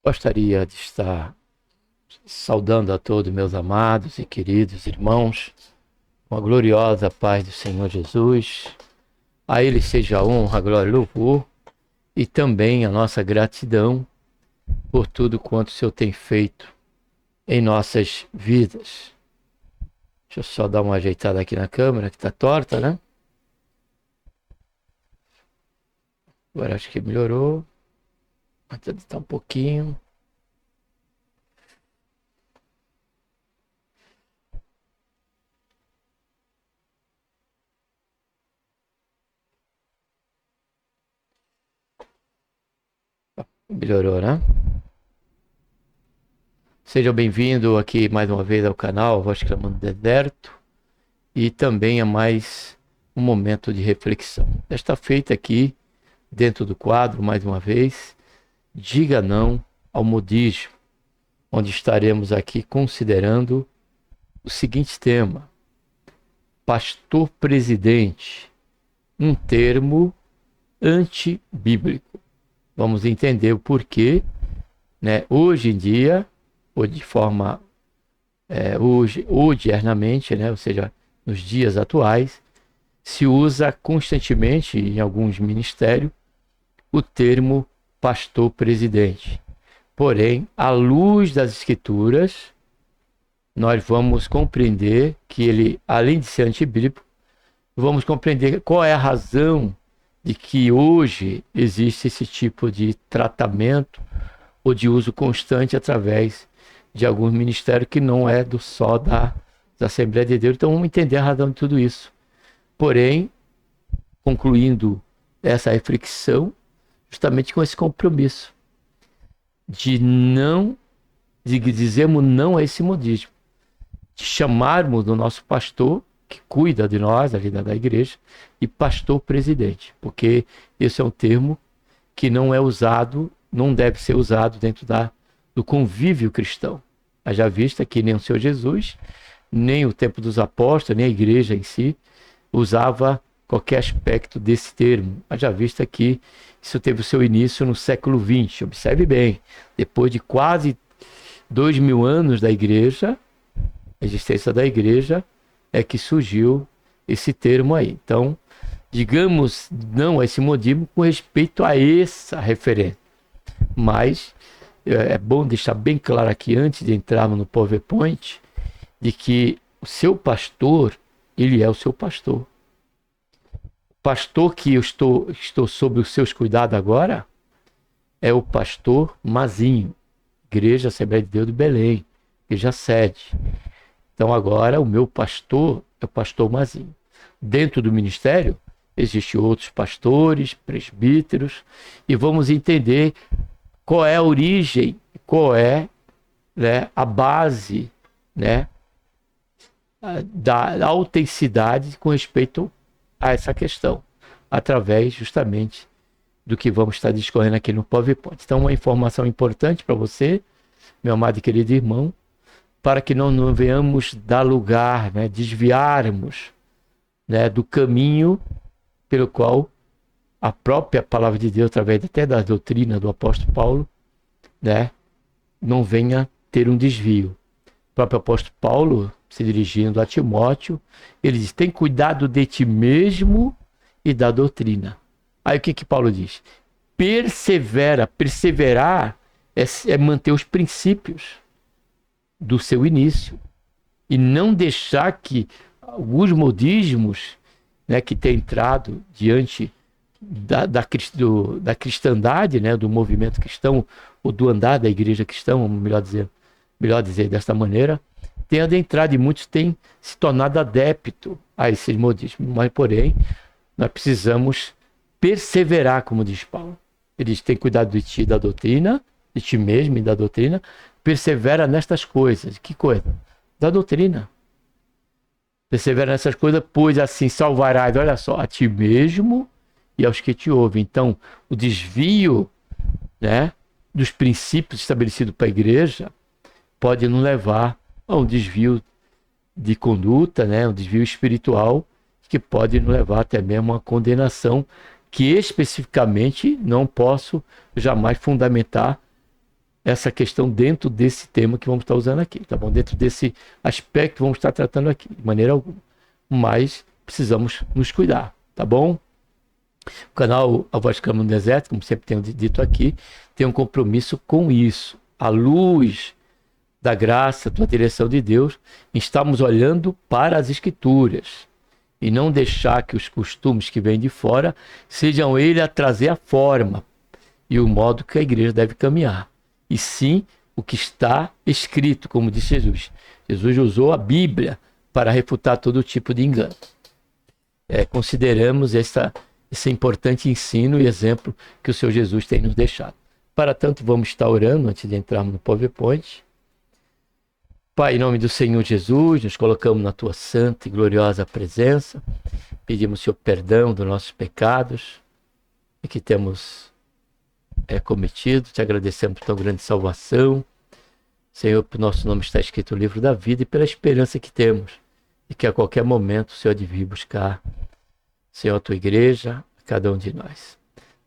Gostaria de estar saudando a todos meus amados e queridos irmãos, com a gloriosa paz do Senhor Jesus. A Ele seja a honra, a glória e louvor, e também a nossa gratidão por tudo quanto o Senhor tem feito em nossas vidas. Deixa eu só dar uma ajeitada aqui na câmera, que está torta, né? Agora acho que melhorou. Até está um pouquinho. Melhorou, né? Seja bem-vindo aqui mais uma vez ao canal Voz Clamando do Deserto e também a mais um momento de reflexão. Desta feita aqui, dentro do quadro, mais uma vez, Diga Não ao Modismo, onde estaremos aqui considerando o seguinte tema: pastor presidente, um termo antibíblico. Vamos entender o porquê, né? Hoje em dia, ou de forma odiernamente, né? Ou seja, nos dias atuais, se usa constantemente em alguns ministérios o termo pastor presidente. Porém, à luz das Escrituras, nós vamos compreender que ele, além de ser antibíblico, vamos compreender qual é a razão de que hoje existe esse tipo de tratamento ou de uso constante através de alguns ministérios que não é só da Assembleia de Deus. Então vamos entender a razão de tudo isso. Porém, concluindo essa reflexão, justamente com esse compromisso de dizermos não a esse modismo, de chamarmos o nosso pastor, que cuida de nós, ali da igreja, e pastor presidente, porque esse é um termo que não é usado, não deve ser usado dentro do convívio cristão. Haja vista que nem o Senhor Jesus, nem o tempo dos apóstolos, nem a igreja em si, usava qualquer aspecto desse termo. Haja vista que isso teve o seu início no século XX. Observe bem, depois de quase 2000 anos da igreja, a existência da igreja, é que surgiu esse termo aí. Então, digamos não a esse modismo com respeito a essa referência. Mas é bom deixar bem claro aqui, antes de entrarmos no PowerPoint, de que o seu pastor, ele é o seu pastor. O pastor que eu estou sob os seus cuidados agora é o pastor Mazinho, Igreja Assembleia de Deus de Belém, igreja sede. Então agora o meu pastor é o pastor Mazinho. Dentro do ministério existem outros pastores, presbíteros, e vamos entender qual é a origem, qual é, né, a base, né, da autenticidade com respeito a essa questão, através justamente do que vamos estar discorrendo aqui no PowerPoint. Então, uma informação importante para você, meu amado e querido irmão, para que não venhamos dar lugar, né, desviarmos, né, do caminho pelo qual a própria palavra de Deus, através até da doutrina do apóstolo Paulo, né, não venha ter um desvio. O próprio apóstolo Paulo, se dirigindo a Timóteo, ele diz: tem cuidado de ti mesmo e da doutrina. Aí o que Paulo diz? Perseverar é manter os princípios do seu início e não deixar que alguns modismos, né, que tem entrado diante da cristandade, né, do movimento cristão, ou do andar da igreja cristã, melhor dizer desta maneira, tem adentrado e muitos têm se tornado adeptos a esse modismo. Mas, porém, nós precisamos perseverar, como diz Paulo. Ele diz: tem cuidado de ti e da doutrina, de ti mesmo e da doutrina, persevera nestas coisas. Que coisa? Da doutrina. Persevera nessas coisas, pois assim salvarás, olha só, a ti mesmo e aos que te ouvem. Então, o desvio, né, dos princípios estabelecidos para a igreja pode nos levar a um desvio de conduta, né, um desvio espiritual, que pode nos levar até mesmo a uma condenação, que especificamente não posso jamais fundamentar essa questão dentro desse tema que vamos estar usando aqui, tá bom? Dentro desse aspecto que vamos estar tratando aqui, de maneira alguma. Mas precisamos nos cuidar, tá bom? O canal A Voz Clama no Deserto, como sempre tenho dito aqui, tem um compromisso com isso. À luz da graça, da direção de Deus, estamos olhando para as Escrituras e não deixar que os costumes que vêm de fora sejam ele a trazer a forma e o modo que a igreja deve caminhar. E sim o que está escrito, como disse Jesus. Jesus usou a Bíblia para refutar todo tipo de engano. Consideramos esse importante ensino e exemplo que o Senhor Jesus tem nos deixado. Para tanto, vamos estar orando antes de entrarmos no PowerPoint. Pai, em nome do Senhor Jesus, nos colocamos na Tua santa e gloriosa presença. Pedimos, Senhor, perdão dos nossos pecados e que temos cometido. Te agradecemos por Tua grande salvação. Senhor, por nosso nome está escrito no livro da vida e pela esperança que temos e que a qualquer momento o Senhor de vir buscar, Senhor, a Tua igreja, a cada um de nós.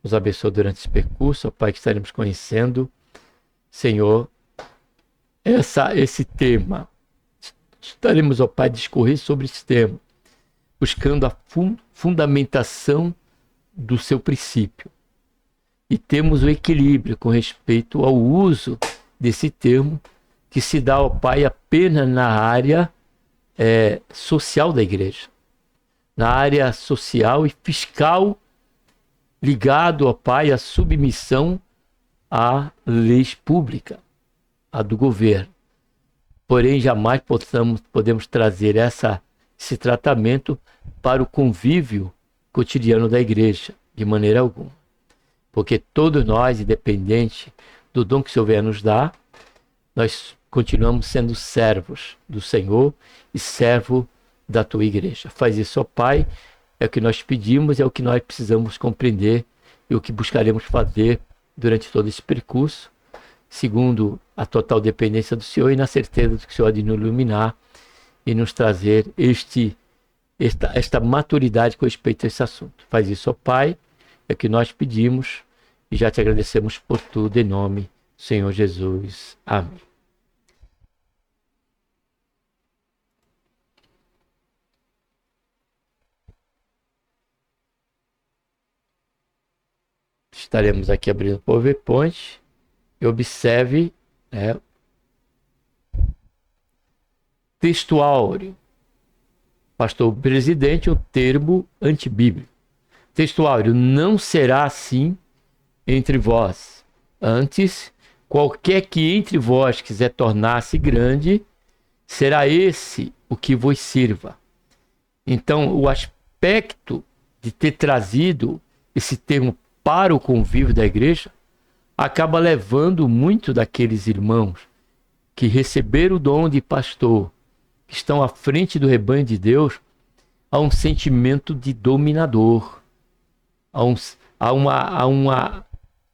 Nos abençoe durante esse percurso, ó Pai, que estaremos conhecendo, Senhor, esse tema. Estaremos, ó Pai, discorrer sobre esse tema, buscando a fundamentação do seu princípio. E temos o equilíbrio com respeito ao uso desse termo, que se dá, ó Pai, apenas na área social da igreja, na área social e fiscal, ligado, ó Pai, à submissão a leis públicas, a do governo. Porém, jamais podemos trazer esse tratamento para o convívio cotidiano da igreja, de maneira alguma. Porque todos nós, independente do dom que o Senhor venha nos dar, nós continuamos sendo servos do Senhor e servo da Tua igreja. Faz isso, ó Pai, é o que nós pedimos, é o que nós precisamos compreender e o que buscaremos fazer durante todo esse percurso, segundo a total dependência do Senhor e na certeza de que o Senhor há de nos iluminar e nos trazer esta maturidade com respeito a esse assunto. Faz isso, ó Pai, é o que nós pedimos e já te agradecemos por tudo, em nome do Senhor Jesus. Amém. Estaremos aqui abrindo o PowerPoint e observe, textuário. Pastor presidente, um termo antibíblico. Textuário: não será assim entre vós. Antes, qualquer que entre vós quiser tornar-se grande, será esse o que vos sirva. Então, o aspecto de ter trazido esse termo para o convívio da igreja acaba levando muito daqueles irmãos que receberam o dom de pastor, que estão à frente do rebanho de Deus, a um sentimento de dominador, a uma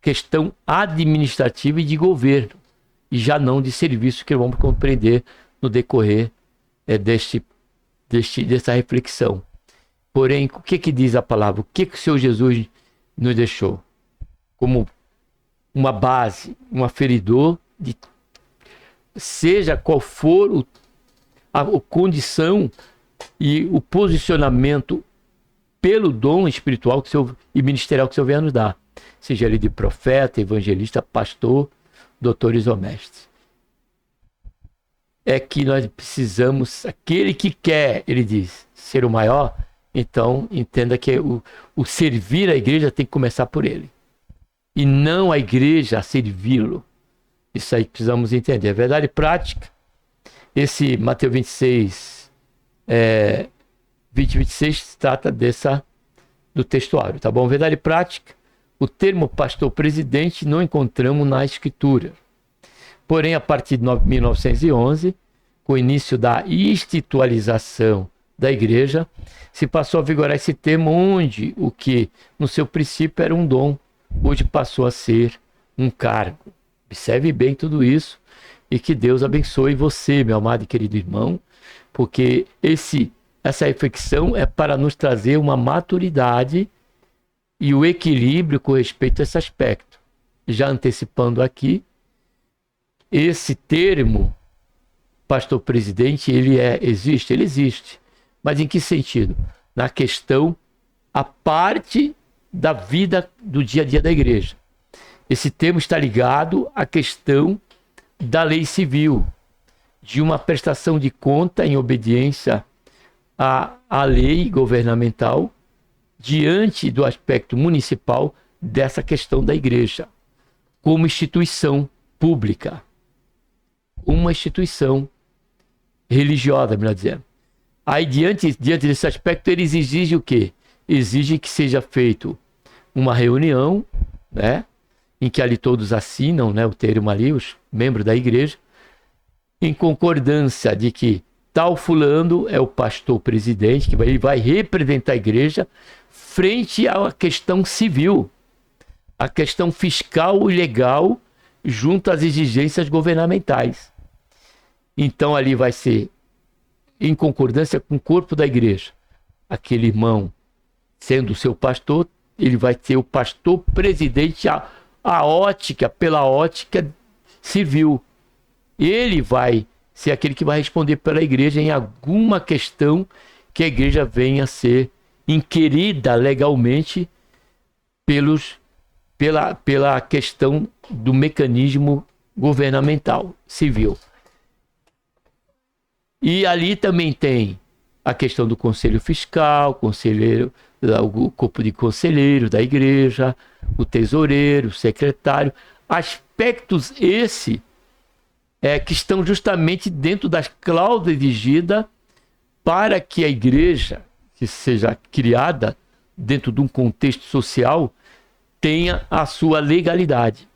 questão administrativa e de governo, e já não de serviço, que vamos compreender no decorrer dessa reflexão. Porém, o que diz a palavra? O que o Senhor Jesus nos deixou como uma base, um aferidor de seja qual for a condição e o posicionamento pelo dom espiritual e ministerial que o Senhor venha nos dar, seja ele de profeta, evangelista, pastor, doutores ou mestres. É que nós precisamos, aquele que quer, ele diz, ser o maior, então entenda que o servir a igreja tem que começar por ele, e não a igreja a servi-lo. Isso aí precisamos entender. A verdade prática esse Mateus 26, 20 e 26 trata do textuário, tá bom? Verdade prática, o termo pastor presidente não encontramos na escritura. Porém, a partir de 1911, com o início da institucionalização da igreja, se passou a vigorar esse termo onde o que no seu princípio era um dom, hoje passou a ser um cargo. Observe bem tudo isso e que Deus abençoe você, meu amado e querido irmão, porque essa reflexão é para nos trazer uma maturidade e o equilíbrio com respeito a esse aspecto. Já antecipando aqui, esse termo pastor presidente, ele existe. Mas em que sentido? Na questão, a parte da vida do dia a dia da igreja. Esse termo está ligado à questão da lei civil, de uma prestação de conta em obediência à lei governamental, diante do aspecto municipal dessa questão da igreja, como instituição pública, uma instituição religiosa, melhor dizendo. Aí, diante desse aspecto, eles exigem o quê? Exigem que seja feito uma reunião, né, em que ali todos assinam, né, o termo ali, os membros da igreja, em concordância de que tal fulano é o pastor presidente, que ele vai representar a igreja frente à questão civil, a questão fiscal e legal, junto às exigências governamentais. Então ali vai ser em concordância com o corpo da igreja. Aquele irmão, sendo o seu pastor, ele vai ser o pastor presidente pela ótica civil. Ele vai ser aquele que vai responder pela igreja em alguma questão que a igreja venha a ser inquirida legalmente pela questão do mecanismo governamental, civil. E ali também tem a questão do conselho fiscal, o corpo de conselheiros da igreja, o tesoureiro, o secretário, aspectos que estão justamente dentro das cláusulas exigidas para que a igreja, que seja criada dentro de um contexto social, tenha a sua legalidade.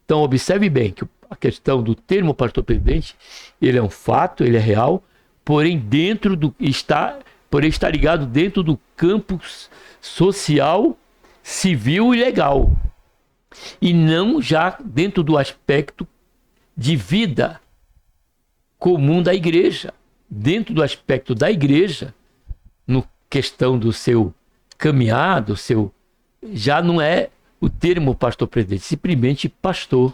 Então observe bem que a questão do termo pastor presidente, ele é um fato, ele é real, porém está ligado dentro do campo social, civil e legal, e não já dentro do aspecto de vida comum da igreja. Dentro do aspecto da igreja, no questão do seu caminhar, já não é o termo pastor presidente, simplesmente pastor.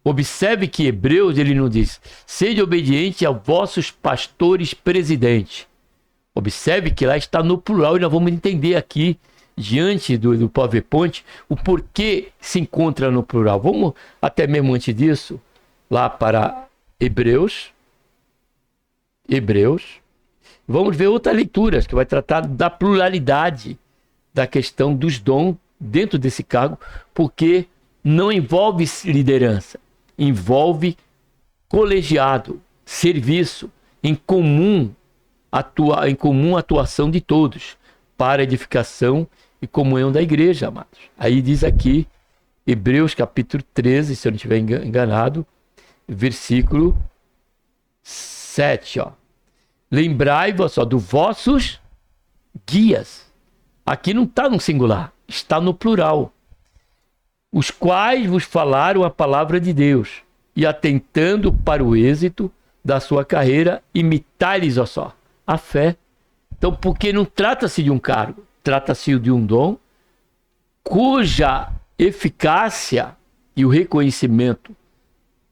Observe que Hebreus, ele não diz, sede obediente aos vossos pastores presidentes. Observe que lá está no plural, e nós vamos entender aqui, diante do PowerPoint, o porquê se encontra no plural. Vamos até mesmo antes disso, lá para Hebreus. Vamos ver outras leituras, que vai tratar da pluralidade, da questão dos dons dentro desse cargo, porque não envolve liderança. Envolve colegiado, serviço, em comum atuação de todos, para edificação e comunhão da igreja, amados. Aí diz aqui, Hebreus capítulo 13, se eu não estiver enganado, versículo 7, ó. Lembrai-vos dos vossos guias. Aqui não está no singular, está no plural. Os quais vos falaram a palavra de Deus, e atentando para o êxito da sua carreira, imitai-lhes a fé. Então, porque não trata-se de um cargo, trata-se de um dom, cuja eficácia e o reconhecimento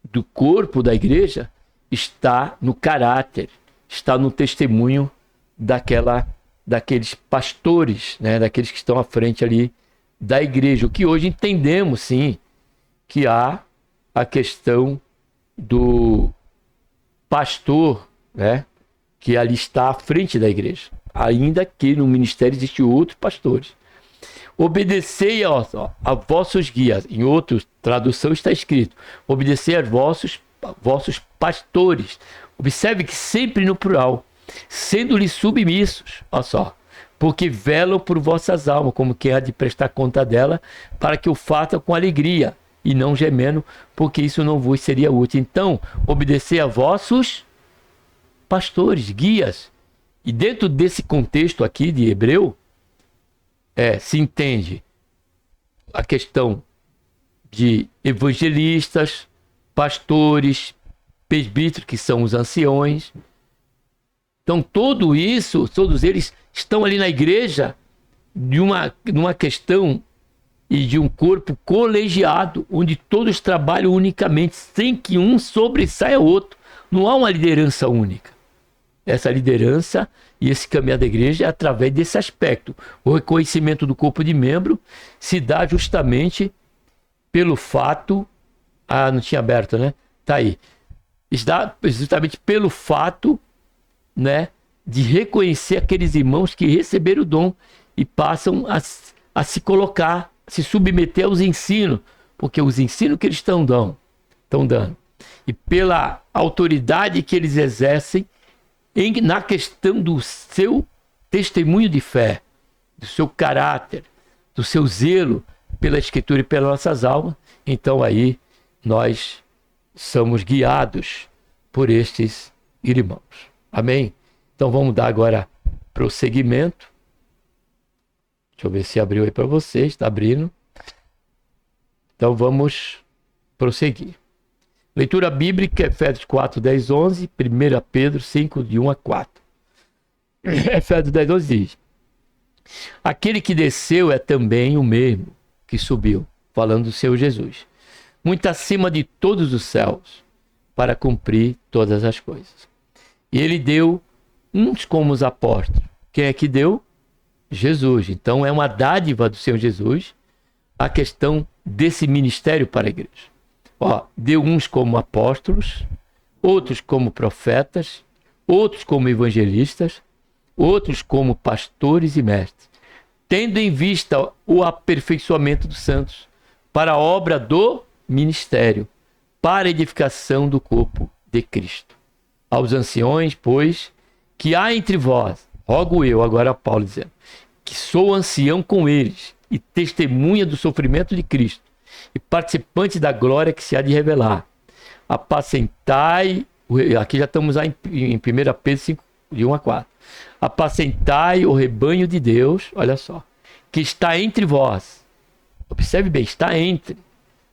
do corpo da igreja está no caráter, está no testemunho daqueles pastores, né, daqueles que estão à frente ali da igreja. O que hoje entendemos, sim, que há a questão do pastor, né, que ali está à frente da igreja, ainda que no ministério existem outros pastores. Obedecei a vossos guias. Em outra tradução está escrito, obedecei aos vossos pastores. Observe que sempre no plural, sendo-lhes submissos, olha só, porque velam por vossas almas, como quem há de prestar conta dela, para que o façam com alegria, e não gemendo, porque isso não vos seria útil. Então, obedecer a vossos pastores, guias. E dentro desse contexto aqui de Hebreu, se entende a questão de evangelistas, pastores, presbíteros, que são os anciões. Então, tudo isso, todos eles estão ali na igreja numa questão e de um corpo colegiado, onde todos trabalham unicamente, sem que um sobressaia o outro. Não há uma liderança única. Essa liderança e esse caminhar da igreja é através desse aspecto. O reconhecimento do corpo de membro se dá justamente pelo fato... Ah, não tinha aberto, né? Tá aí. Se dá justamente pelo fato, né, de reconhecer aqueles irmãos que receberam o dom e passam a se colocar, se submeter aos ensinos, porque os ensinos que eles estão dando, e pela autoridade que eles exercem na questão do seu testemunho de fé, do seu caráter, do seu zelo pela Escritura e pelas nossas almas. Então aí nós somos guiados por estes irmãos. Amém? Então vamos dar agora prosseguimento. Deixa eu ver se abriu aí para vocês. Está abrindo. Então vamos prosseguir. Leitura bíblica, Efésios 4, 10, 11. 1 Pedro 5, de 1 a 4. Efésios 10, 11 diz: aquele que desceu é também o mesmo que subiu, falando do Senhor Jesus, muito acima de todos os céus, para cumprir todas as coisas. E ele deu uns como os apóstolos. Quem é que deu? Jesus. Então é uma dádiva do Senhor Jesus a questão desse ministério para a igreja. Deu uns como apóstolos, outros como profetas, outros como evangelistas, outros como pastores e mestres, tendo em vista o aperfeiçoamento dos santos, para a obra do ministério, para a edificação do corpo de Cristo. Aos anciões, pois, que há entre vós, rogo eu, agora Paulo dizendo, que sou ancião com eles, e testemunha do sofrimento de Cristo, e participante da glória que se há de revelar. Apacentai, aqui já estamos lá em 1 Pedro 5, de 1 a 4. Apacentai o rebanho de Deus, olha só, que está entre vós. Observe bem, está entre.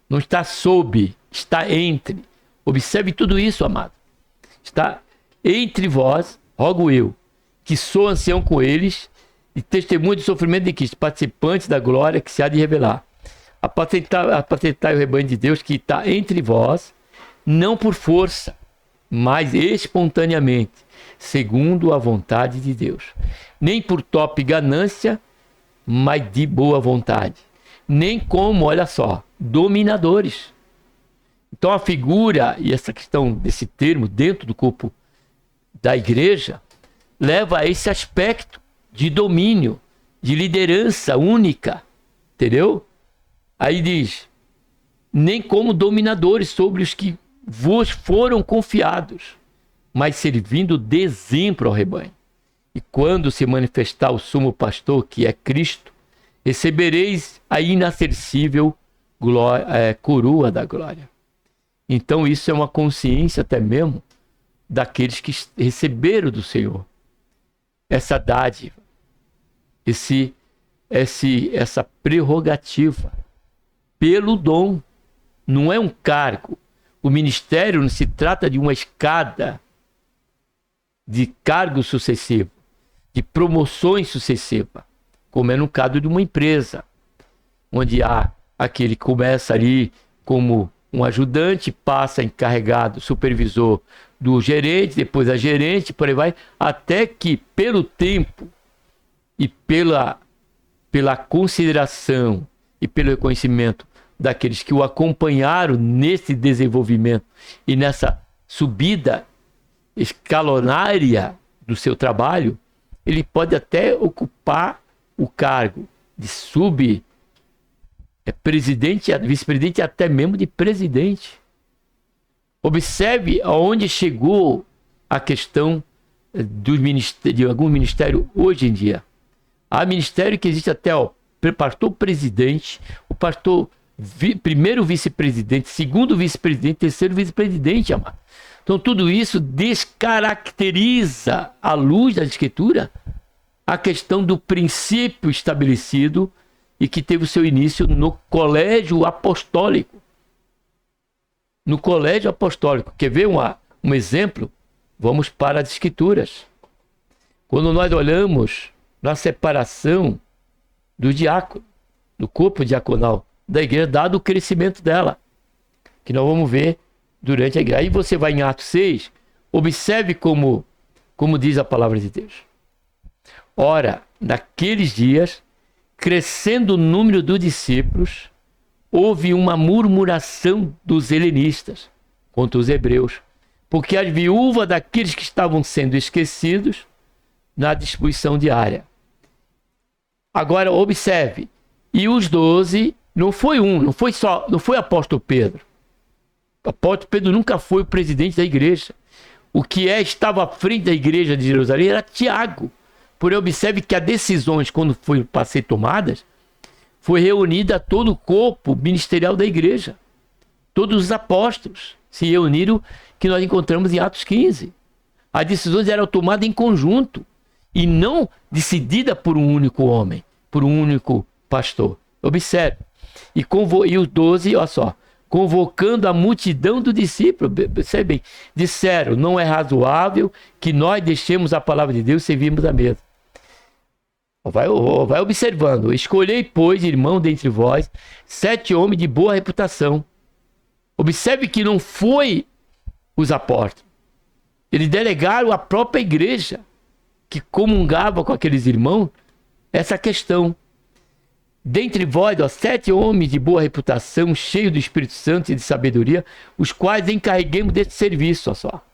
Não está sob, está entre. Observe tudo isso, amado. Está entre vós, rogo eu, que sou ancião com eles, e testemunho do sofrimento de Cristo, participante da glória que se há de revelar. Apacentai o rebanho de Deus que está entre vós, não por força, mas espontaneamente, segundo a vontade de Deus. Nem por top ganância, mas de boa vontade. Nem como, olha só, dominadores. Então a figura e essa questão desse termo dentro do corpo da igreja leva a esse aspecto de domínio, de liderança única, entendeu? Aí diz, nem como dominadores sobre os que vos foram confiados, mas servindo de exemplo ao rebanho. E quando se manifestar o sumo pastor, que é Cristo, recebereis a inacessível coroa da glória. Então isso é uma consciência até mesmo daqueles que receberam do Senhor essa dádiva, essa prerrogativa pelo dom. Não é um cargo. O ministério não se trata de uma escada de cargo sucessivo, de promoções sucessivas, como é no caso de uma empresa, onde há aquele que começa ali como um ajudante, passa encarregado, supervisor do gerente, depois a gerente, por aí vai, até que pelo tempo e pela consideração e pelo reconhecimento daqueles que o acompanharam nesse desenvolvimento e nessa subida escalonária do seu trabalho, ele pode até ocupar o cargo de presidente, vice-presidente e até mesmo de presidente. Observe aonde chegou a questão de algum ministério hoje em dia. Há ministério que existe até o pastor presidente, o pastor primeiro vice-presidente, segundo vice-presidente, terceiro vice-presidente, amado. Então tudo isso descaracteriza, à luz da Escritura, a questão do princípio estabelecido e que teve o seu início no colégio apostólico. No colégio apostólico. Quer ver um exemplo? Vamos para as Escrituras. Quando nós olhamos na separação do diácono, do corpo diaconal da igreja, dado o crescimento dela, que nós vamos ver durante a igreja. Aí você vai em Atos 6, observe como diz a palavra de Deus. Ora, naqueles dias, crescendo o número dos discípulos, houve uma murmuração dos helenistas contra os hebreus, porque as viúvas daqueles que estavam sendo esquecidos na distribuição diária. Agora observe, e os 12, não foi apóstolo Pedro. O apóstolo Pedro nunca foi o presidente da igreja. O que estava à frente da igreja de Jerusalém era Tiago. Porém, observe que as decisões, quando foram para ser tomadas, foi reunida todo o corpo ministerial da igreja. Todos os apóstolos se reuniram, que nós encontramos em Atos 15. As decisões eram tomadas em conjunto e não decidida por um único homem, por um único pastor. Observe. E os 12, olha só, convocando a multidão dos discípulos, percebem, disseram, não é razoável que nós deixemos a palavra de Deus e servimos a mesa. Vai observando. Escolhei, pois, irmão dentre vós, 7 homens de boa reputação. Observe que não foi os apóstolos. Eles delegaram à própria igreja, que comungava com aqueles irmãos, essa questão. Dentre vós, 7 homens de boa reputação, cheios do Espírito Santo e de sabedoria, os quais encarreguemos desse serviço, olha só.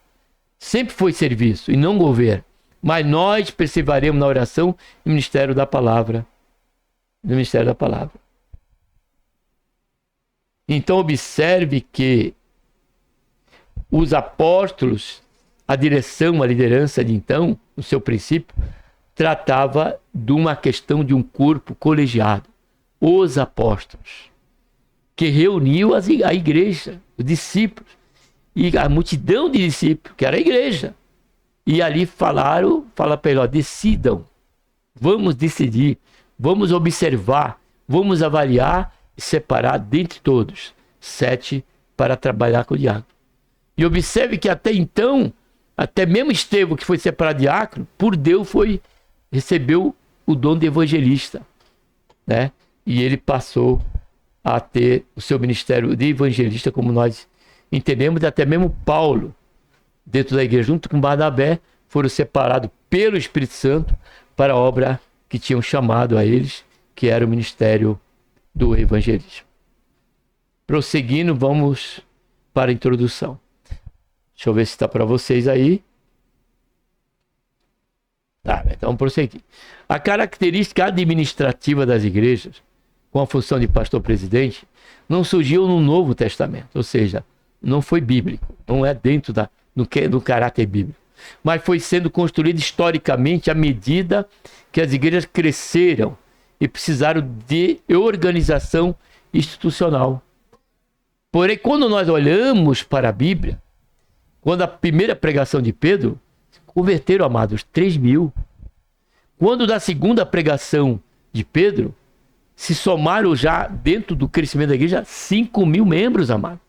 Sempre foi serviço e não governo. Mas nós perseveraremos na oração e no ministério da palavra. No ministério da palavra. Então observe que os apóstolos, a direção, a liderança de então, no seu princípio, tratava de uma questão de um corpo colegiado. Os apóstolos, que reuniu a igreja, os discípulos, e a multidão de discípulos, que era a igreja. E ali fala para ele, decidam, vamos decidir, vamos observar, vamos avaliar e separar dentre todos 7 para trabalhar com o diácono. E observe que até então, até mesmo Estevão, que foi separado diácono, por Deus recebeu o dom de evangelista, né? E ele passou a ter o seu ministério de evangelista, como nós entendemos, e até mesmo Paulo, dentro da igreja, junto com Barnabé, foram separados pelo Espírito Santo para a obra que tinham chamado a eles, que era o ministério do evangelismo. Prosseguindo, vamos para a introdução. Deixa eu ver se está para vocês aí. Tá, então vamos prosseguir. A característica administrativa das igrejas, com a função de pastor-presidente, não surgiu no Novo Testamento, ou seja, não foi bíblico, não é dentro do caráter bíblico, mas foi sendo construído historicamente à medida que as igrejas cresceram e precisaram de organização institucional. Porém, quando nós olhamos para a Bíblia, quando a primeira pregação de Pedro, converteram, amados, 3.000. Quando da segunda pregação de Pedro, se somaram já dentro do crescimento da igreja 5.000 membros, amados.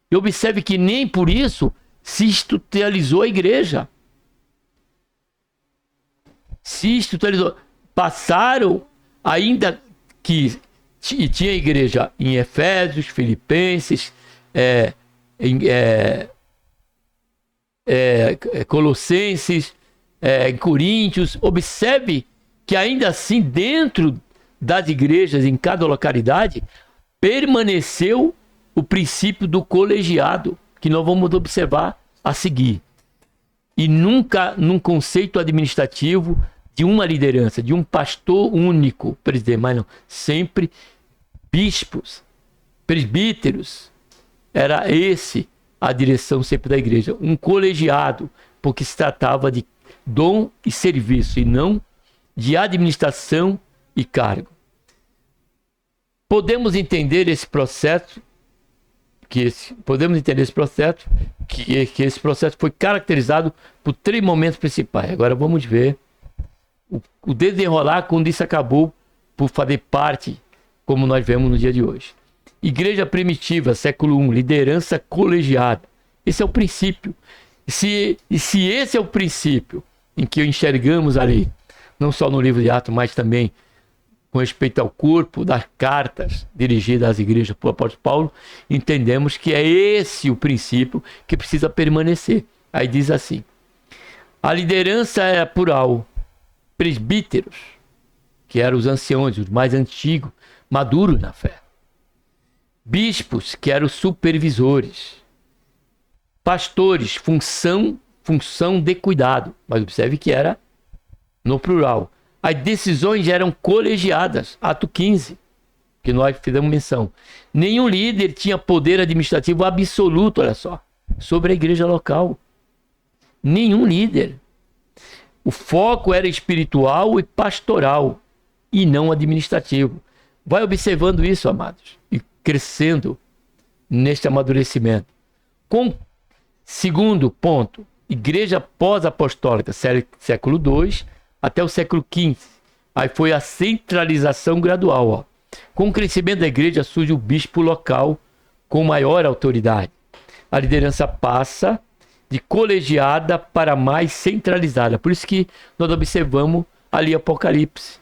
E observe que nem por isso se institucionalizou a igreja. Se institucionalizou. Passaram, ainda que tinha igreja em Efésios, Filipenses, Colossenses, em Coríntios. Observe que ainda assim, dentro das igrejas, em cada localidade, permaneceu o princípio do colegiado, que nós vamos observar a seguir. E nunca num conceito administrativo de uma liderança, de um pastor único, presidente, mas não, sempre bispos, presbíteros, era esse a direção sempre da igreja, um colegiado, porque se tratava de dom e serviço, e não de administração e cargo. Podemos entender esse processo, que esse processo foi caracterizado por 3 momentos principais. Agora vamos ver o desenrolar quando isso acabou por fazer parte, como nós vemos no dia de hoje. Igreja primitiva, século I, liderança colegiada. Esse é o princípio. Se esse é o princípio em que enxergamos ali, não só no livro de Atos, mas também com respeito ao corpo das cartas dirigidas às igrejas por apóstolo Paulo, entendemos que é esse o princípio que precisa permanecer. Aí diz assim: a liderança é plural, presbíteros, que eram os anciões, os mais antigos, maduros na fé. Bispos, que eram os supervisores. Pastores, função de cuidado. Mas observe que era no plural. As decisões eram colegiadas. Ato 15, que nós fizemos menção. Nenhum líder tinha poder administrativo absoluto, olha só, sobre a igreja local. Nenhum líder. O foco era espiritual e pastoral, e não administrativo. Vai observando isso, amados, e crescendo neste amadurecimento. Segundo ponto, igreja pós-apostólica, século II até o século XV. Aí foi a centralização gradual. Ó. Com o crescimento da igreja surge o bispo local com maior autoridade. A liderança passa de colegiada para mais centralizada. Por isso que nós observamos ali Apocalipse,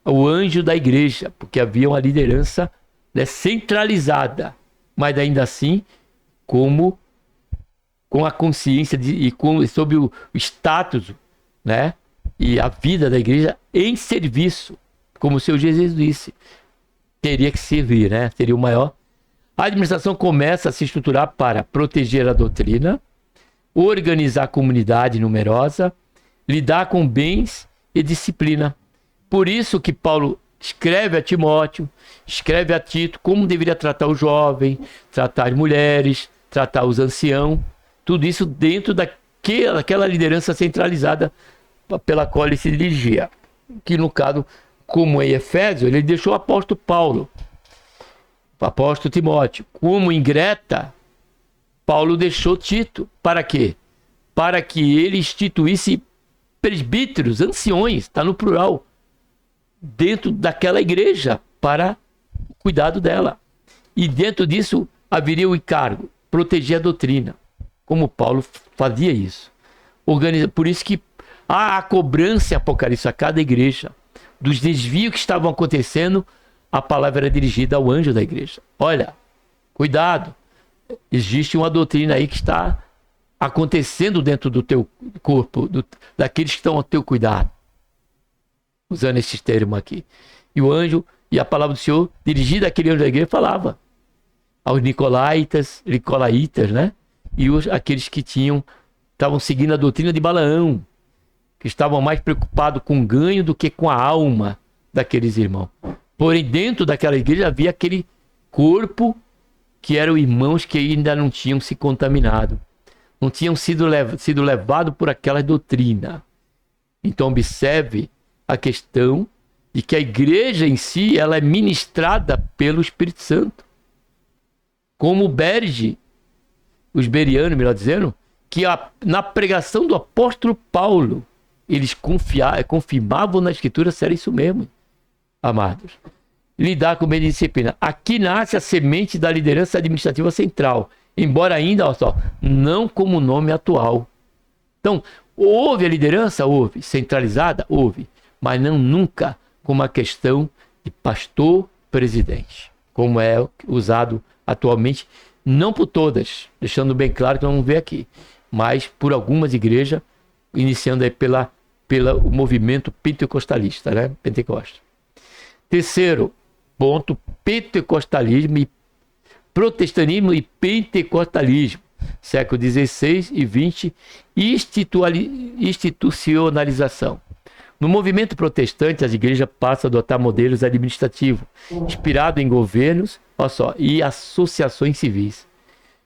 o anjo da igreja, porque havia uma liderança, né, centralizada, mas ainda assim com a consciência sobre o status, né, e a vida da igreja em serviço, como o Senhor Jesus disse, teria que servir, né? Seria o maior. A administração começa a se estruturar para proteger a doutrina, organizar a comunidade numerosa, lidar com bens e disciplina. Por isso que Paulo escreve a Timóteo, escreve a Tito como deveria tratar o jovem, tratar as mulheres, tratar os anciãos, tudo isso dentro daquela liderança centralizada pela qual ele se dirigia. Que no caso, como em Efésios, ele deixou o apóstolo Paulo, o apóstolo Timóteo. Como em Greta, Paulo deixou Tito. Para quê? Para que ele instituísse presbíteros, anciões, está no plural, dentro daquela igreja, para o cuidado dela. E dentro disso haveria o encargo, proteger a doutrina, como Paulo fazia isso. Por isso que há a cobrança em Apocalipse a cada igreja dos desvios que estavam acontecendo. A palavra era dirigida ao anjo da igreja. Olha, cuidado, existe uma doutrina aí que está acontecendo dentro do teu corpo, daqueles que estão ao teu cuidado. Usando esses termos aqui. E o anjo, e a palavra do Senhor, dirigida àquele anjo da igreja, falava aos nicolaítas, né? E aqueles que estavam seguindo a doutrina de Balaão, que estavam mais preocupados com o ganho do que com a alma daqueles irmãos. Porém, dentro daquela igreja havia aquele corpo que eram irmãos que ainda não tinham se contaminado, não tinham sido levados por aquela doutrina. Então, observe a questão de que a igreja em si, ela é ministrada pelo Espírito Santo. Como os berianos, melhor dizendo, que na pregação do apóstolo Paulo, eles confirmavam na escritura se era isso mesmo, amados. Lidar com bem de disciplina. Aqui nasce a semente da liderança administrativa central, embora ainda, olha só, não como nome atual. Então, houve a liderança? Houve. Centralizada? Houve. Mas não nunca como a questão de pastor-presidente, como é usado atualmente, não por todas, deixando bem claro que não vamos ver aqui, mas por algumas igrejas, iniciando aí pelo movimento pentecostalista, né? Pentecoste. Terceiro ponto, pentecostalismo e protestantismo e pentecostalismo, século XVI e XX, institucionalização. No movimento protestante, as igrejas passam a adotar modelos administrativos, inspirados em governos, olha só, e associações civis.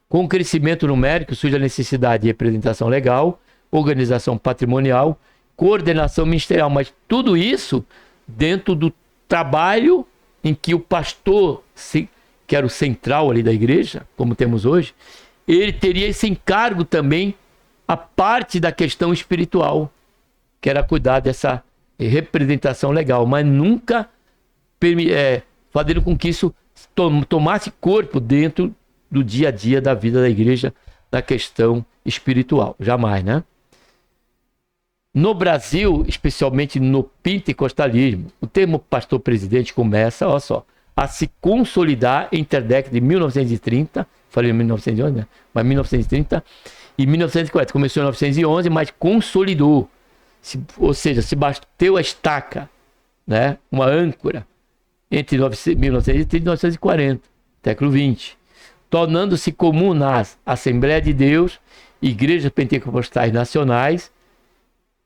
Com o crescimento numérico, surge a necessidade de representação legal, organização patrimonial, coordenação ministerial, mas tudo isso dentro do trabalho em que o pastor, que era o central ali da igreja, como temos hoje, ele teria esse encargo também, a parte da questão espiritual, que era cuidar dessa representação legal, mas nunca fazendo com que isso tomasse corpo dentro do dia a dia da vida da igreja, da questão espiritual. Jamais, né? No Brasil, especialmente no pentecostalismo, o termo pastor-presidente começa, olha só, a se consolidar entre a década de 1930, falei 1911, né? Mas 1930 e 1940. Começou em 1911, mas consolidou. Ou seja, se bateu a estaca, né? Uma âncora, entre 1930 e 1940, século XX, tornando-se comum nas Assembleias de Deus, igrejas pentecostais nacionais,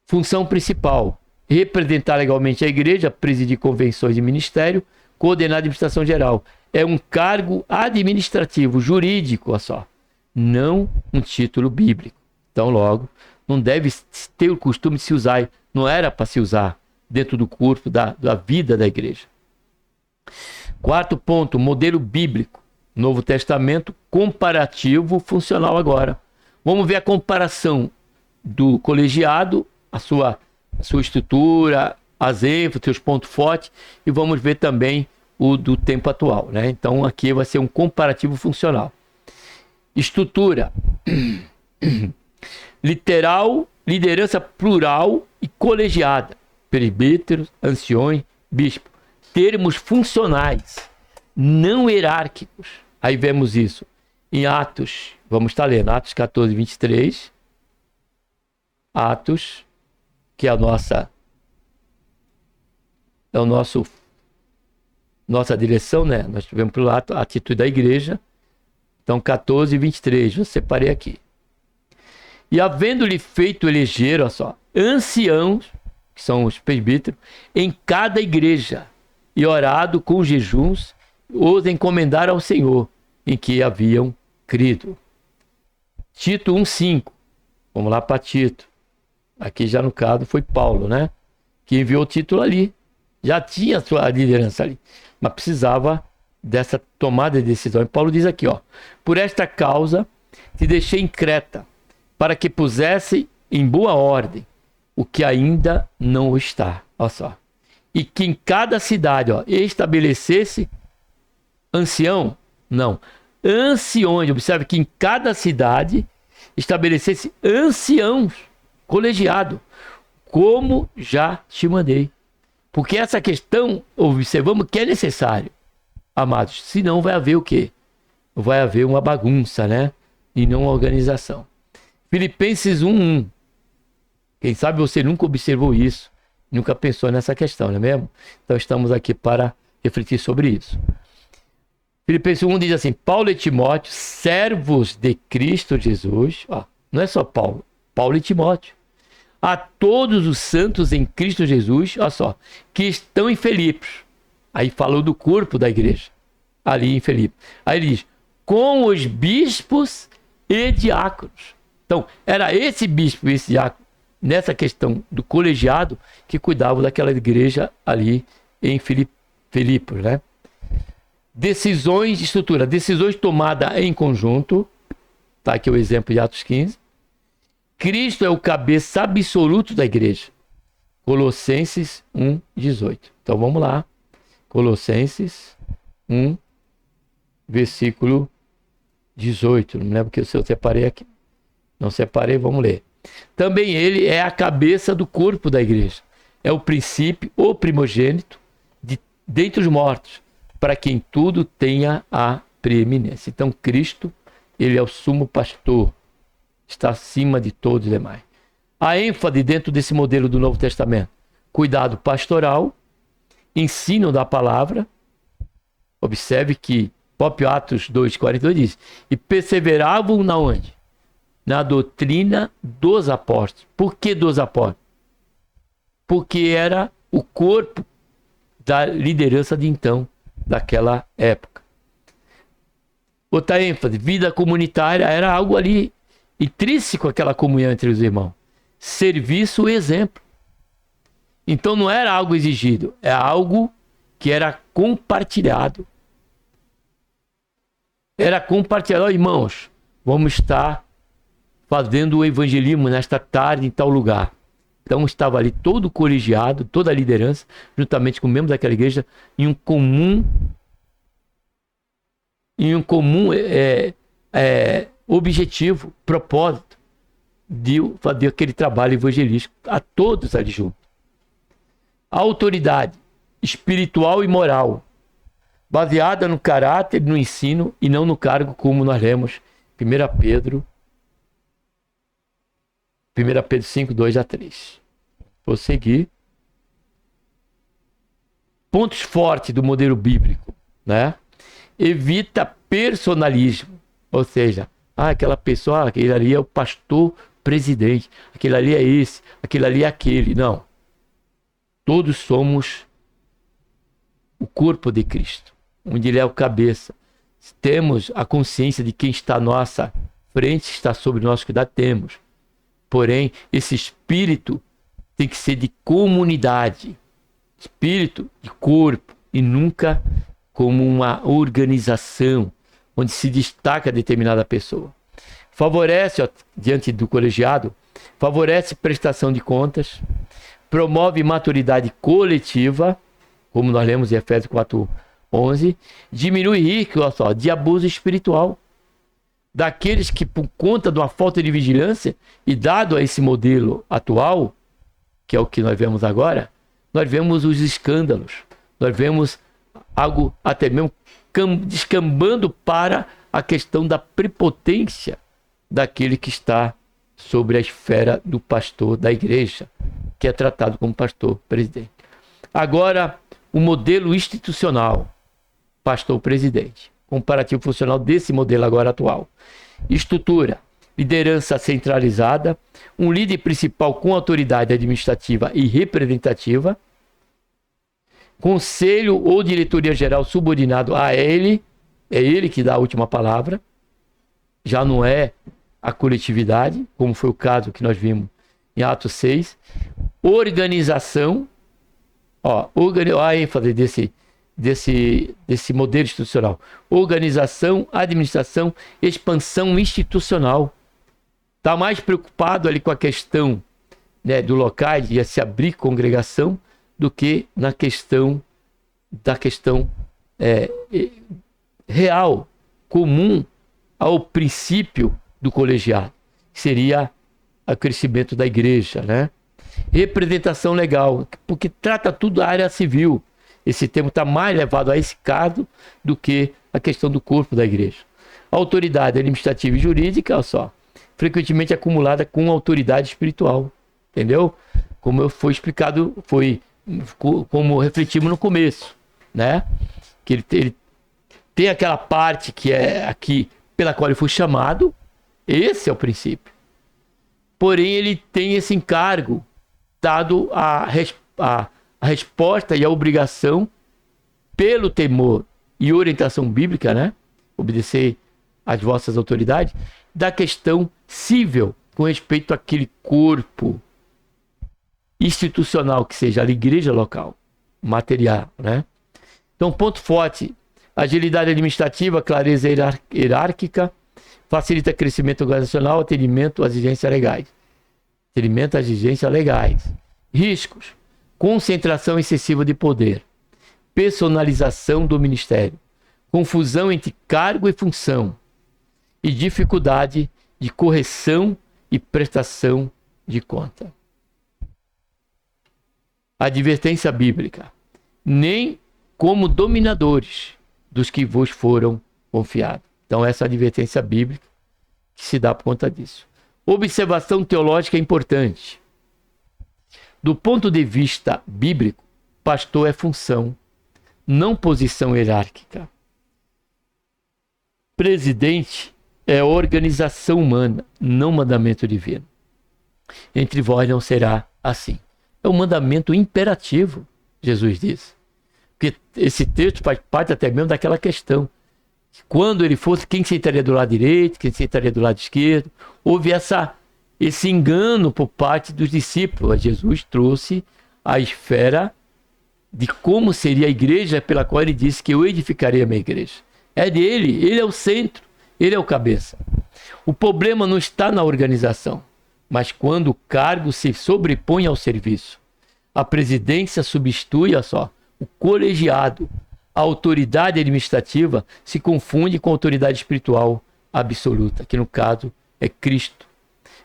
função principal, representar legalmente a igreja, presidir convenções de ministério, coordenar a administração geral. É um cargo administrativo, jurídico, olha só, não um título bíblico. Então, logo, não deve ter o costume de se usar, não era para se usar dentro do corpo da vida da igreja. Quarto ponto, modelo bíblico. Novo Testamento comparativo funcional agora. Vamos ver a comparação do colegiado, a sua estrutura, as ênfases, seus pontos fortes, e vamos ver também o do tempo atual, né? Então aqui vai ser um comparativo funcional. Estrutura. Literal, liderança plural e colegiada. Presbíteros, anciões, bispo. Termos funcionais, não hierárquicos. Aí vemos isso em Atos, vamos estar lendo, Atos 14, 23. Atos, que é a nossa direção, né? Nós tivemos pelo lado a atitude da igreja. Então 14, 23, eu separei aqui. E havendo-lhe feito eleger, olha só, anciãos, que são os presbíteros, em cada igreja, e orado com jejuns, os encomendaram ao Senhor, em que haviam crido. Tito 1,5. Vamos lá para Tito. Aqui já no caso foi Paulo, né? Que enviou o título ali. Já tinha sua liderança ali, mas precisava dessa tomada de decisão. E Paulo diz aqui, ó: por esta causa te deixei em Creta, para que pusesse em boa ordem o que ainda não está. Olha só. E que em cada cidade, ó, estabelecesse ancião, não, anciões. Observe que em cada cidade estabelecesse anciãos, colegiado, como já te mandei. Porque essa questão, observamos que é necessário, amados, senão vai haver o quê? Vai haver uma bagunça, né? E não uma organização. Filipenses 1:1. Quem sabe você nunca observou isso, nunca pensou nessa questão, não é mesmo? Então estamos aqui para refletir sobre isso. Filipenses 1 diz assim: Paulo e Timóteo, servos de Cristo Jesus, ó, não é só Paulo, Paulo e Timóteo, a todos os santos em Cristo Jesus, olha só, que estão em Filipos. Aí falou do corpo da igreja, ali em Filipos. Aí ele diz, com os bispos e diáconos. Então, era esse bispo e esse diácono, nessa questão do colegiado, que cuidavam daquela igreja ali em Filipos, né? Decisões de estrutura, decisões tomadas em conjunto, tá aqui o exemplo de Atos 15. Cristo é o cabeça absoluto da igreja. Colossenses 1:18. Então vamos lá. Colossenses 1, versículo 18. Não me lembro que eu separei aqui. Não separei, vamos ler. Também ele é a cabeça do corpo da igreja. É o princípio, o primogênito, dentre os mortos, para quem tudo tenha a preeminência. Então Cristo, ele é o sumo pastor, está acima de todos os demais. A ênfase dentro desse modelo do Novo Testamento: cuidado pastoral, ensino da palavra. Observe que próprio Atos 2:42 diz: e perseveravam na onde? Na doutrina dos apóstolos. Por que dos apóstolos? Porque era o corpo da liderança de então, daquela época. Outra ênfase: vida comunitária, era algo ali intrínseco àquela comunhão entre os irmãos. serviço e exemplo. Então não era algo exigido, é algo que era compartilhado. Era compartilhado. Irmãos, vamos estar fazendo o evangelismo nesta tarde em tal lugar. Então estava ali todo o colegiado, toda a liderança, juntamente com membros daquela igreja, em um comum objetivo, propósito de fazer aquele trabalho evangelístico a todos ali juntos. A autoridade espiritual e moral, baseada no caráter, no ensino e não no cargo, como nós lemos 1 Pedro 5, 2-3. Vou seguir. Pontos fortes do modelo bíblico, né? Evita personalismo, ou seja, aquela pessoa, aquele ali é o pastor presidente, aquele ali é esse, aquele ali é aquele. Não. Todos somos o corpo de Cristo, onde ele é o cabeça. Temos a consciência de quem está à nossa frente, está sob nosso cuidado, temos. Porém, esse espírito tem que ser de comunidade, espírito de corpo, e nunca como uma organização onde se destaca determinada pessoa. Favorece, diante do colegiado, favorece prestação de contas, promove maturidade coletiva, como nós lemos em Efésios 4:11, diminui risco, olha só, de abuso espiritual daqueles que, por conta de uma falta de vigilância, e dado a esse modelo atual, que é o que nós vemos agora, nós vemos os escândalos, nós vemos algo até mesmo descambando para a questão da prepotência daquele que está sobre a esfera do pastor da igreja, que é tratado como pastor presidente. Agora, o modelo institucional, pastor presidente, comparativo funcional desse modelo agora atual. Estrutura, liderança centralizada, um líder principal com autoridade administrativa e representativa, conselho ou diretoria geral subordinado a ele, é ele que dá a última palavra, já não é a coletividade, como foi o caso que nós vimos em Atos 6. Organização, a ênfase desse modelo institucional. Organização, administração, expansão institucional. Está mais preocupado ali com a questão, né, do local, de se abrir congregação, do que na questão real, comum ao princípio do colegiado, que seria o crescimento da igreja, né? Representação legal, porque trata tudo da área civil. Esse termo está mais levado a esse caso do que a questão do corpo da igreja. Autoridade administrativa e jurídica, olha só, frequentemente acumulada com autoridade espiritual, entendeu? Como foi explicado, como refletimos no começo, né? Que ele tem aquela parte que é aqui pela qual ele foi chamado, esse é o princípio. Porém, ele tem esse encargo, dado a resposta e a obrigação pelo temor e orientação bíblica, né? Obedecer às vossas autoridades, da questão civil com respeito àquele corpo institucional, que seja a igreja local, material, né? Então, ponto forte, agilidade administrativa, clareza hierárquica, facilita crescimento organizacional, atendimento às exigências legais. Riscos, concentração excessiva de poder, personalização do ministério, confusão entre cargo e função e dificuldade de correção e prestação de conta. Advertência bíblica: nem como dominadores dos que vos foram confiados. Então, essa advertência bíblica que se dá por conta disso. Observação teológica importante. Do ponto de vista bíblico, pastor é função, não posição hierárquica. Presidente é organização humana, não mandamento divino. Entre vós não será assim. É um mandamento imperativo, Jesus diz. Porque esse texto faz parte até mesmo daquela questão. Quando ele fosse, quem sentaria do lado direito, quem sentaria do lado esquerdo. Houve esse engano por parte dos discípulos. Jesus trouxe a esfera de como seria a igreja, pela qual ele disse que eu edificarei a minha igreja. É dele, ele é o centro, ele é o cabeça. O problema não está na organização, mas quando o cargo se sobrepõe ao serviço. A presidência substitui, olha só, o colegiado. A autoridade administrativa se confunde com a autoridade espiritual absoluta, que no caso é Cristo.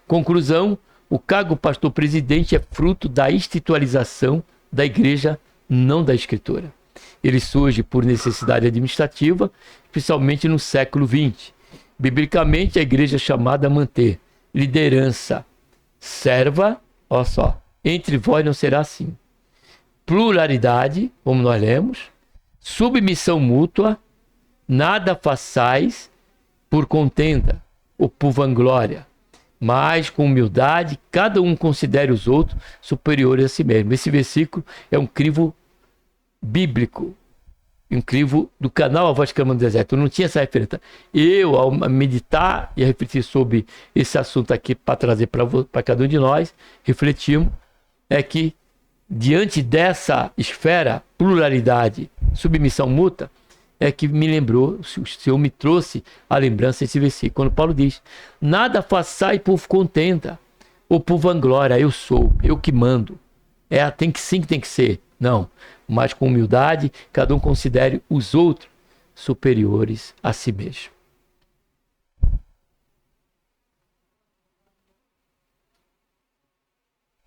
Conclusão, o cargo pastor-presidente é fruto da institucionalização da igreja, não da escritura. Ele surge por necessidade administrativa, especialmente no século XX. Biblicamente, a igreja é chamada a manter liderança serva, olha só, entre vós não será assim. Pluralidade, como nós lemos, submissão mútua, nada façais por contenda ou por vanglória, mas com humildade, cada um considere os outros superiores a si mesmo. Esse versículo é um crivo bíblico, um crivo do canal A Voz Clama no Deserto. Eu não tinha essa referência. Eu, ao meditar e refletir sobre esse assunto aqui para trazer para cada um de nós, refletimos, é que diante dessa esfera, pluralidade, submissão mútua, é que me lembrou, o Senhor me trouxe a lembrança desse versículo, quando Paulo diz, nada façai por contenda, ou por vanglória, eu sou, eu que mando. Tem que ser. Não, mas com humildade, cada um considere os outros superiores a si mesmo.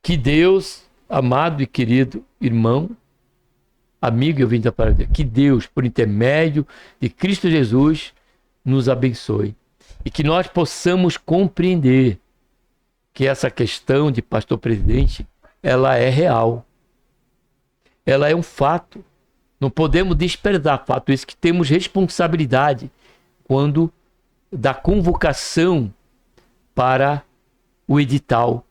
Que Deus, amado e querido irmão, amigo e ouvinte da palavra, que Deus, por intermédio de Cristo Jesus, nos abençoe. E que nós possamos compreender que essa questão de pastor-presidente, ela é real. Ela é um fato. Não podemos desprezar fato esse, que temos responsabilidade quando da convocação para o edital,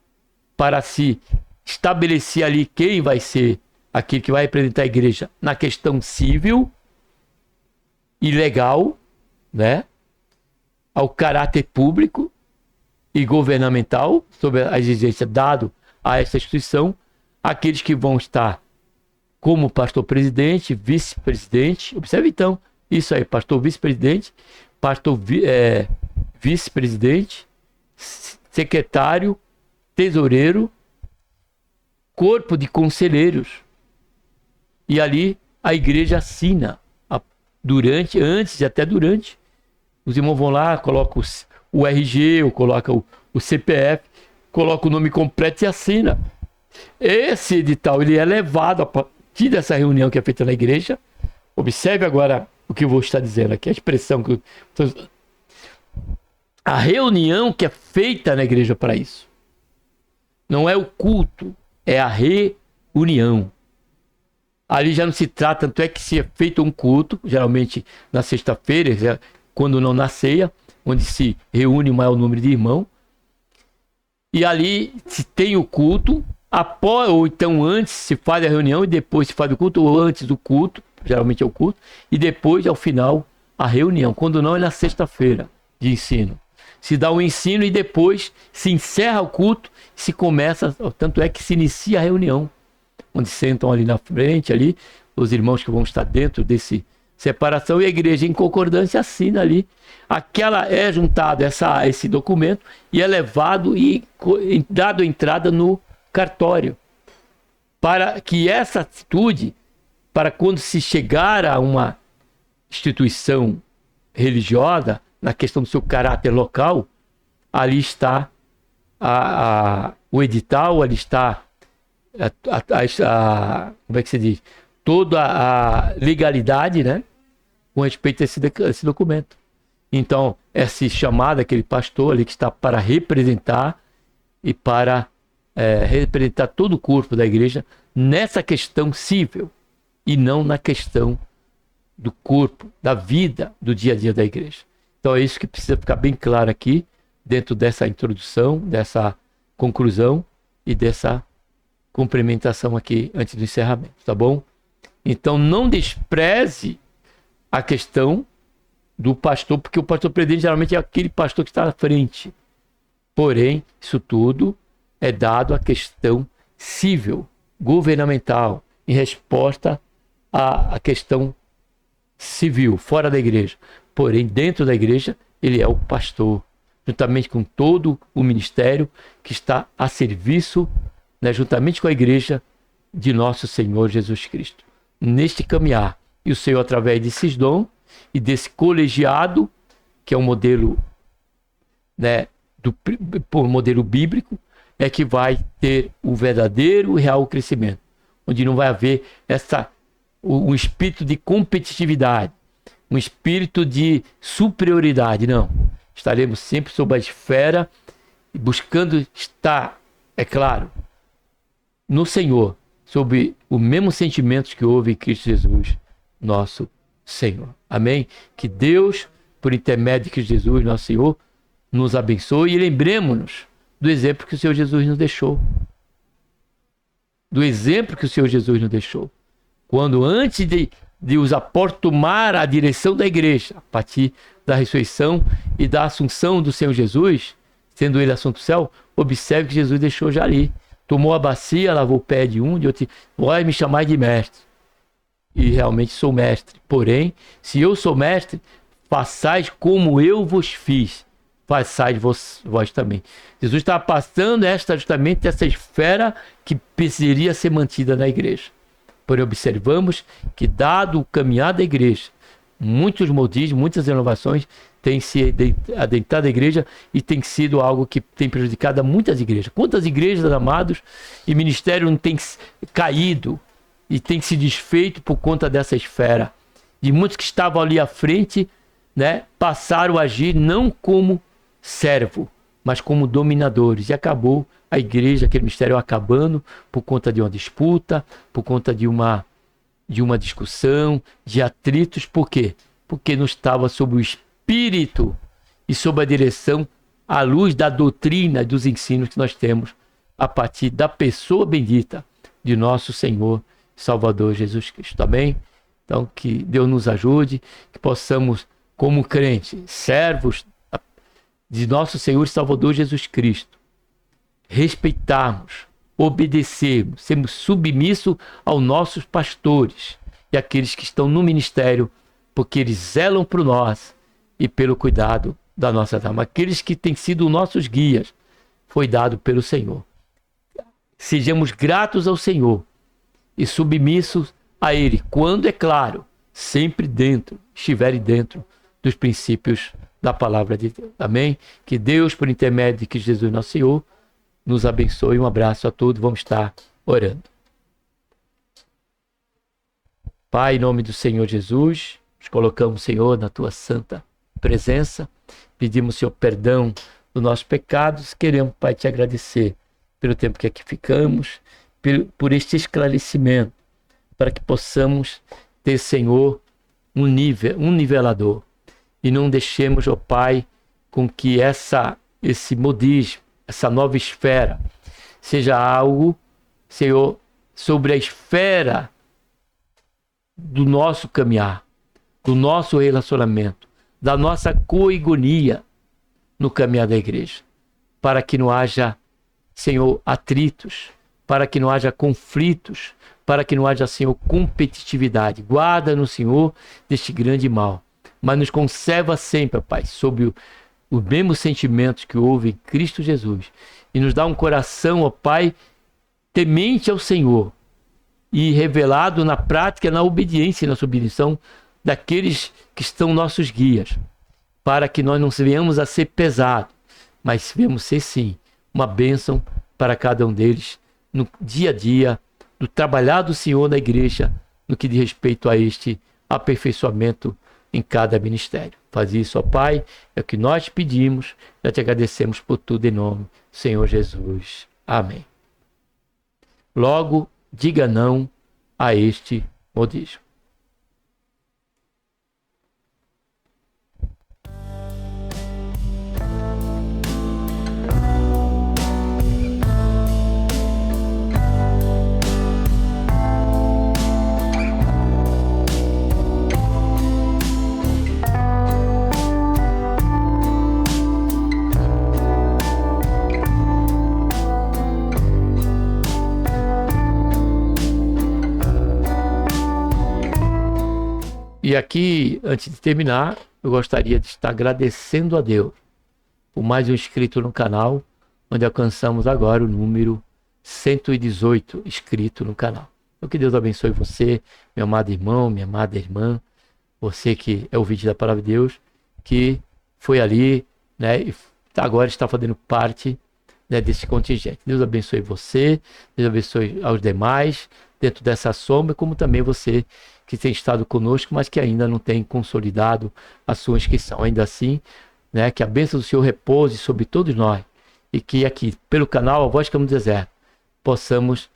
para se estabelecer ali quem vai ser aquele que vai representar a igreja na questão civil e legal, né? Ao caráter público e governamental, sobre a exigência dado a essa instituição, aqueles que vão estar como pastor-presidente, vice-presidente. Observe então, isso aí, pastor vice-presidente, vice-presidente, secretário, tesoureiro, corpo de conselheiros. E ali a igreja assina, antes e até durante. Os irmãos vão lá, colocam o RG, ou colocam o CPF, colocam o nome completo e assina. Esse edital ele é levado a partir dessa reunião que é feita na igreja. Observe agora o que eu vou estar dizendo aqui, a expressão que a reunião que é feita na igreja para isso. Não é o culto, é a reunião. Ali já não se trata, tanto é que se é feito um culto, geralmente na sexta-feira, quando não na ceia, onde se reúne o maior número de irmãos. E ali se tem o culto, após ou então antes se faz a reunião e depois se faz o culto, ou antes do culto, geralmente é o culto, e depois ao final a reunião, quando não é na sexta-feira de ensino. Se dá o ensino e depois se encerra o culto, se começa, tanto é que se inicia a reunião, onde sentam ali na frente, ali, os irmãos que vão estar dentro desse separação, e a igreja em concordância assina ali. Aquela é juntado esse documento e é levado e dado entrada no cartório. Para que essa atitude, para quando se chegar a uma instituição religiosa, na questão do seu caráter local, ali está o edital, ali está como é que se diz? Toda a legalidade, né? Com respeito a esse documento. Então, essa chamada, aquele pastor ali que está para representar e para representar todo o corpo da igreja nessa questão civil e não na questão do corpo, da vida, do dia a dia da igreja. Então é isso que precisa ficar bem claro aqui, dentro dessa introdução, dessa conclusão e dessa complementação aqui antes do encerramento, tá bom? Então não despreze a questão do pastor, porque o pastor presidente geralmente é aquele pastor que está à frente. Porém, isso tudo é dado à questão civil, governamental, em resposta à questão civil, fora da igreja. Porém, dentro da igreja, ele é o pastor, juntamente com todo o ministério que está a serviço, né, juntamente com a igreja de nosso Senhor Jesus Cristo. Neste caminhar, e o Senhor, através desses dons e desse colegiado, que é um modelo, né, por modelo bíblico, é que vai ter o verdadeiro e real crescimento, onde não vai haver um espírito de competitividade, um espírito de superioridade, não. Estaremos sempre sob a esfera, buscando estar, é claro, no Senhor, sob os mesmos sentimentos que houve em Cristo Jesus, nosso Senhor. Amém? Que Deus, por intermédio de Cristo Jesus, nosso Senhor, nos abençoe e lembremos-nos do exemplo que o Senhor Jesus nos deixou. Do exemplo que o Senhor Jesus nos deixou. Quando antes de os apóstolos tomar a direção da igreja, a partir da ressurreição e da assunção do Senhor Jesus, sendo ele assunto ao céu, observe que Jesus deixou já ali. Tomou a bacia, lavou o pé de um, de outro, vai me chamar de mestre. E realmente sou mestre. Porém, se eu sou mestre, façais como eu vos fiz. Façais vós também. Jesus estava passando justamente essa esfera que precisaria ser mantida na igreja. Porém, observamos que, dado o caminhar da igreja, muitos modismos, muitas inovações têm se adentrado à igreja e tem sido algo que tem prejudicado a muitas igrejas. Quantas igrejas, amados, e ministério não tem caído e tem se desfeito por conta dessa esfera? De muitos que estavam ali à frente, né, passaram a agir não como servo, mas como dominadores. E acabou a igreja, aquele mistério acabando por conta de uma disputa, por conta de uma discussão, de atritos. Por quê? Porque não estava sob o espírito e sob a direção, à luz da doutrina, dos ensinos que nós temos a partir da pessoa bendita de nosso Senhor Salvador Jesus Cristo. Amém? Então, que Deus nos ajude, que possamos, como crentes, servos de nosso Senhor e Salvador Jesus Cristo, respeitarmos, obedecermos, sermos submissos aos nossos pastores e aqueles que estão no ministério, porque eles zelam por nós e pelo cuidado da nossa alma. Aqueles que têm sido nossos guias, foi dado pelo Senhor. Sejamos gratos ao Senhor e submissos a Ele, quando, é claro, sempre estiverem dentro dos princípios da palavra de Deus. Amém? Que Deus, por intermédio de que Jesus, nosso Senhor, nos abençoe. Um abraço a todos. Vamos estar orando. Pai, em nome do Senhor Jesus, nos colocamos, Senhor, na tua santa presença. Pedimos, Senhor, perdão dos nossos pecados. Queremos, Pai, te agradecer pelo tempo que aqui ficamos, por este esclarecimento, para que possamos ter, Senhor, um nivelador. E não deixemos, ó Pai, com que esse modismo, essa nova esfera, seja algo, Senhor, sobre a esfera do nosso caminhar, do nosso relacionamento, da nossa coigonia no caminhar da igreja, para que não haja, Senhor, atritos, para que não haja conflitos, para que não haja, Senhor, competitividade. Guarda-nos, Senhor, deste grande mal, mas nos conserva sempre, Pai, sob os mesmos sentimentos que houve em Cristo Jesus, e nos dá um coração, ó Pai, temente ao Senhor e revelado na prática, na obediência e na submissão daqueles que estão nossos guias, para que nós não venhamos a ser pesados, mas venhamos ser, sim, uma bênção para cada um deles no dia a dia, do trabalhar do Senhor na igreja, no que diz respeito a este aperfeiçoamento em cada ministério. Faz isso, ó Pai, é o que nós te pedimos, já te agradecemos por tudo em nome do Senhor Jesus. Amém. Logo, diga não a este modismo. E aqui, antes de terminar, eu gostaria de estar agradecendo a Deus por mais um inscrito no canal, onde alcançamos agora o número 118 inscritos no canal. Então que Deus abençoe você, meu amado irmão, minha amada irmã, você que é ouvinte da Palavra de Deus, que foi ali, né, e agora está fazendo parte, né, desse contingente. Deus abençoe você, Deus abençoe aos demais, dentro dessa sombra, como também você que tem estado conosco, mas que ainda não tem consolidado a sua inscrição. Ainda assim, né, que a bênção do Senhor repouse sobre todos nós, e que aqui, pelo canal A Voz que Clama no Deserto, possamos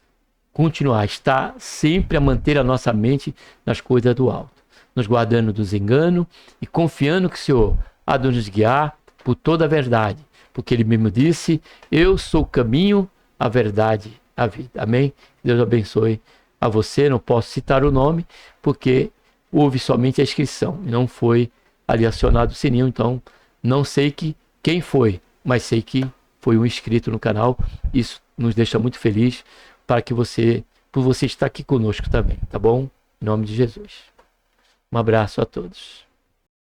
continuar, estar sempre a manter a nossa mente nas coisas do alto, nos guardando dos enganos e confiando que o Senhor há de nos guiar por toda a verdade, porque Ele mesmo disse: eu sou o caminho, a verdade, a vida. Amém? Deus abençoe a você. Não posso citar o nome, porque houve somente a inscrição e não foi ali acionado o sininho, então não sei quem foi, mas sei que foi um inscrito no canal. Isso nos deixa muito feliz por você estar aqui conosco também, tá bom? Em nome de Jesus. Um abraço a todos.